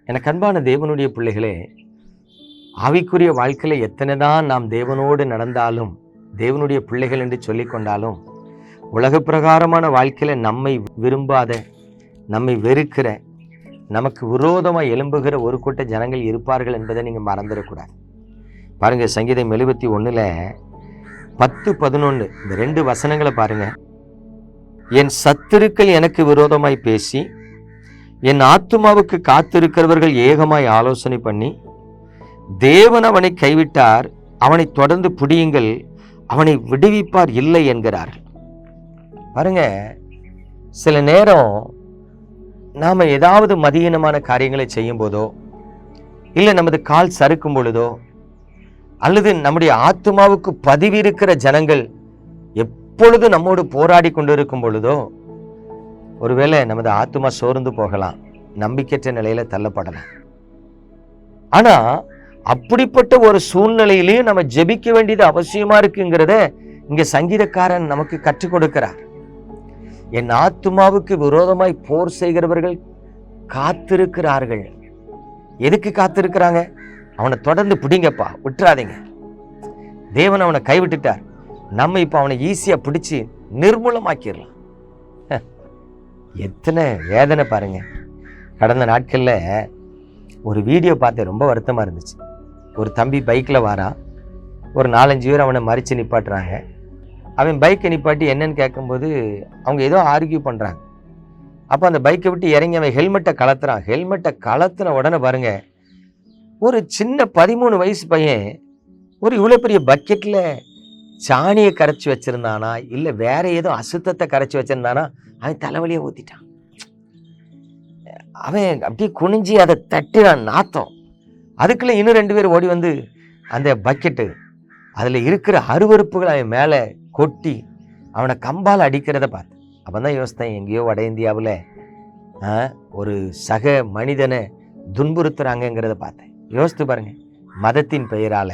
எனக்கு அன்பான தேவனுடைய பிள்ளைகளே, ஆவிக்குரிய வாழ்க்கையில் எத்தனை தான் நாம் தேவனோடு நடந்தாலும், தேவனுடைய பிள்ளைகள் என்று சொல்லிக்கொண்டாலும், உலக பிரகாரமான வாழ்க்கையில் நம்மை விரும்பாத, நம்மை வெறுக்கிற, நமக்கு விரோதமாக எழும்புகிற ஒரு கூட்ட ஜனங்கள் இருப்பார்கள் என்பதை நீங்கள் மறந்துடக்கூடாது. பாருங்க, சங்கீதம் 71 10-11 இந்த 2 வசனங்களை பாருங்க. என் சத்துருக்கள் எனக்கு விரோதமாய் பேசி, என் ஆத்துமாவுக்கு காத்திருக்கிறவர்கள் ஏகமாய் ஆலோசனை பண்ணி, தேவன் அவனை கைவிட்டார், அவனை தொடர்ந்து பிடியுங்கள், அவனை விடுவிப்பார் இல்லை என்கிறார்கள். பாருங்க, சில நேரம் நாம் ஏதாவது மதியீனமான காரியங்களை செய்யும் போதோ, இல்லை நமது கால் சறுக்கும் பொழுதோ, அல்லது நம்முடைய ஆத்துமாவுக்கு பதிவிருக்கிற ஜனங்கள் எப்பொழுது நம்மோடு போராடி கொண்டிருக்கும் பொழுதோ, ஒருவேளை நமது ஆத்துமா சோர்ந்து போகலாம், நம்பிக்கையற்ற நிலையில தள்ளப்படலாம். ஆனா அப்படிப்பட்ட ஒரு சூழ்நிலையிலையும் நம்ம ஜெபிக்க வேண்டியது அவசியமா இருக்குங்கிறத இங்க சங்கீதக்காரன் நமக்கு கற்றுக் கொடுக்கிறார். என் ஆத்துமாவுக்கு விரோதமாய் போர் செய்கிறவர்கள் காத்திருக்கிறார்கள். எதுக்கு காத்திருக்கிறாங்க? அவனை தொடர்ந்து பிடிங்கப்பா, விட்டுறாதீங்க. தேவன் அவனை கைவிட்டுட்டார், நம்ம இப்ப அவனை ஈஸியா பிடிச்சு நிர்மூலமாக்கிடலாம். எத்தனை வேதனை பாருங்க. கடந்த நாட்கள்ல ஒரு வீடியோ பார்த்தேன், ரொம்ப வருத்தமா இருந்துச்சு. ஒரு தம்பி பைக்ல வாரான், ஒரு 4-5 பேர் அவனை மறிச்சு நிப்பாட்டுறாங்க. அவன் பைக்கை நிப்பாட்டி என்னன்னு கேட்கும்போது அவங்க ஏதோ ஆர்கியூ பண்றாங்க. அப்போ அந்த பைக்கை விட்டு இறங்கி அவன் ஹெல்மெட்டை கலத்துறான். ஹெல்மெட்டை கலத்துன உடனே பாருங்க, ஒரு சின்ன 13 வயசு பையன் ஒரு இவ்வளோ பெரிய பக்கெட்ல சாணியை கரைச்சி வச்சிருந்தானா, இல்லை வேற ஏதோ அசுத்தத்தை கரைச்சி வச்சிருந்தானா, அவன் தலைவலியை ஊத்திட்டான். அவன் அப்படியே குனிஞ்சி அதை தட்டினான், நாத்தம். அதுக்குள்ள இன்னும் 2 பேர் ஓடி வந்து அந்த பக்கெட்டு அதில் இருக்கிற அருவருப்புகளை அவன் மேலே கொட்டி அவனை கம்பால் அடிக்கிறத பார்த்து அப்பதான் யோசித்தேன், எங்கேயோ வட இந்தியாவில் ஒரு சக மனிதனை துன்புறுத்துறாங்கிறத பார்த்தேன். யோசித்து பாருங்க, மதத்தின் பெயரால,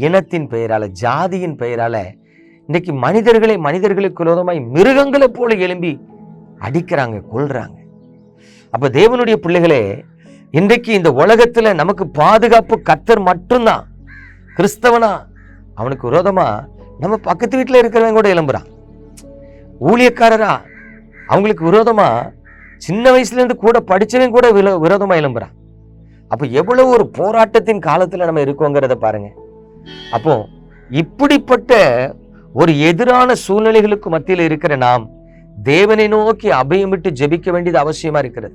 இனத்தின் பெயரால, ஜாதியின் பெயரால இன்னைக்கு மனிதர்களுக்கு விரோதமாய் மிருகங்களை போல எழும்பி அடிக்கிறாங்க, கொல்றாங்க. அப்ப தேவனுடைய பிள்ளைகளே, இன்றைக்கு இந்த உலகத்துல நமக்கு பாதுகாப்பு கர்த்தர் மட்டும்தான். கிறிஸ்தவனா அவனுக்கு விரோதமா நம்ம பக்கத்து வீட்டில் இருக்கிறவங்க கூட எழும்புறான். ஊழியக்காரரா அவங்களுக்கு விரோதமா சின்ன வயசுல இருந்து கூட படிச்சவங்க கூட விரோதமா எழும்புறான். அப்ப எவ்வளவு ஒரு போராட்டத்தின் காலத்துல நம்ம இருக்கோங்கிறத பாருங்க. அப்போ இப்படிப்பட்ட ஒரு எதிரான சூழ்நிலைகளுக்கு மத்தியில் இருக்கிற நாம் தேவனை நோக்கி அபயமிட்டு ஜெபிக்க வேண்டியது அவசியமா இருக்கிறது.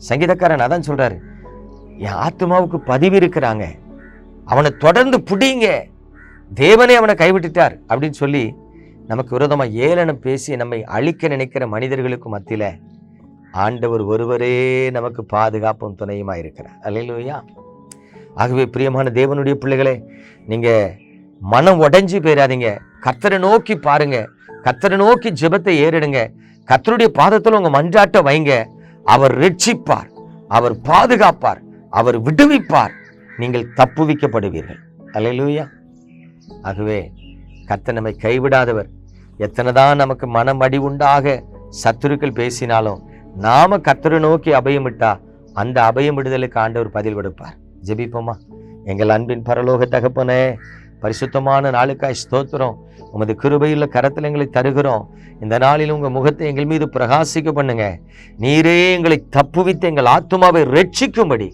சங்கீதக்காரன் அதான் சொல்றாரு, என் ஆத்துமாவுக்கு பதிவு இருக்கிறாங்க, அவனை தொடர்ந்து பிடிங்க, தேவனே அவனை கைவிட்டுட்டார் அப்படின்னு சொல்லி நமக்கு விரோதமா ஏளனம் பேசி நம்மை அழிக்க நினைக்கிற மனிதர்களுக்கு மத்தியில ஆண்டவர் ஒருவரே நமக்கு பாதுகாப்பும் துணையுமா இருக்கிறார். அல்லேலூயா. ஆகவே பிரியமான தேவனுடைய பிள்ளைகளே, நீங்க மனம் உடைஞ்சு போயிடாதீங்க. கர்த்தரை நோக்கி பாருங்க, கர்த்தரை நோக்கி ஜெபத்தை ஏறிடுங்க, கர்த்தருடைய பாதத்தில் உங்க மன்றாட்ட வைங்க. அவர் ரட்சிப்பார், அவர் பாதுகாப்பார், அவர் விடுவிப்பார், நீங்கள் தப்புவிக்கப்படுவீர்கள். அல்லேலூயா. ஆகவே கர்த்தர் நம்மை கைவிடாதவர். எத்தனைதான் நமக்கு மனமடி உண்டாக சத்துருக்கள் பேசினாலும் நாம கர்த்தரை நோக்கி அபயமிட்டா அந்த அபயமிடுதலுக்கு ஆண்டவர் பதில் கொடுப்பார். ஜெபிப்போமா? எங்கள் அன்பின் பரலோக தகப்பனே, பரிசுத்தமான நாளுக்காய் ஸ்தோத்திரம். உமது கிருபையுள்ள கரத்தில் எங்களை தருகிறோம். இந்த நாளில் உங்க முகத்தை எங்கள் மீது பிரகாசிக்க பண்ணுங்க. நீரே எங்களை தப்புவித்து எங்கள் ஆத்துமாவை ரட்சிக்கும்படி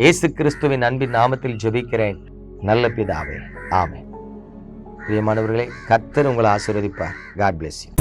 இயேசு கிறிஸ்துவின் அன்பின் நாமத்தில் ஜெபிக்கிறேன் நல்ல பிதாவே, ஆமென். பிரியமானவர்களே, கர்த்தர் உங்களை ஆசீர்வதிப்பார். God bless you.